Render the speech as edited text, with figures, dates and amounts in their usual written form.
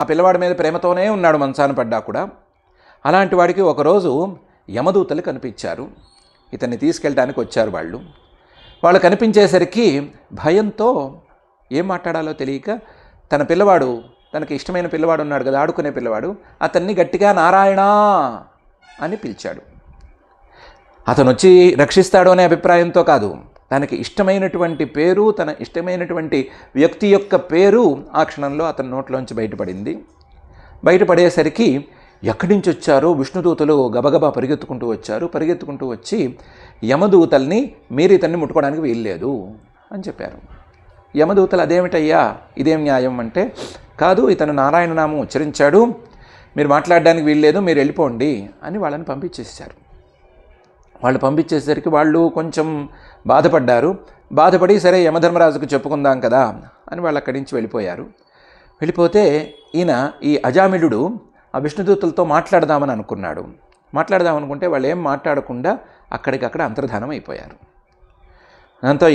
ఆ పిల్లవాడి మీద ప్రేమతోనే ఉన్నాడు మంచాన పడ్డా కూడా. అలాంటి వాడికి ఒకరోజు యమదూతలు కనిపించారు. ఇతన్ని తీసుకెళ్ళడానికి వచ్చారు వాళ్ళు కనిపించేసరికి భయంతో ఏం మాట్లాడాలో తెలియక తన పిల్లవాడు, తనకి ఇష్టమైన పిల్లవాడు ఉన్నాడు కదా, ఆడుకునే పిల్లవాడు, అతన్ని గట్టిగా నారాయణ అని పిలిచాడు. అతను వచ్చి రక్షిస్తాడు అనే అభిప్రాయంతో కాదు, తనకి ఇష్టమైనటువంటి పేరు, తన ఇష్టమైనటువంటి వ్యక్తి యొక్క పేరు ఆ క్షణంలో అతని నోట్లోంచి బయటపడింది. బయటపడేసరికి ఎక్కడి నుంచి వచ్చారో విష్ణుదూతలు గబగబా పరిగెత్తుకుంటూ వచ్చి యమదూతల్ని మీరు ఇతన్ని ముట్టుకోవడానికి వీల్లేదు అని చెప్పారు. యమదూతలు అదేమిటయ్యా, ఇదేం న్యాయం అంటే, కాదు ఇతను నారాయణ నామం ఉచ్చరించాడు, మీరు మాట్లాడడానికి వీల్లేదు, మీరు వెళ్ళిపోండి అని వాళ్ళని పంపించేశారు. వాళ్ళు పంపించేసరికి వాళ్ళు కొంచెం బాధపడి సరే యమధర్మరాజుకు చెప్పుకుందాం కదా అని వాళ్ళు అక్కడి నుంచి వెళ్ళిపోతే ఈ అజామిళుడు ఆ విష్ణుదూతలతో మాట్లాడదామనుకుంటే వాళ్ళు ఏం మాట్లాడకుండా అక్కడికక్కడ అంతర్ధానం అయిపోయారు. దాంతో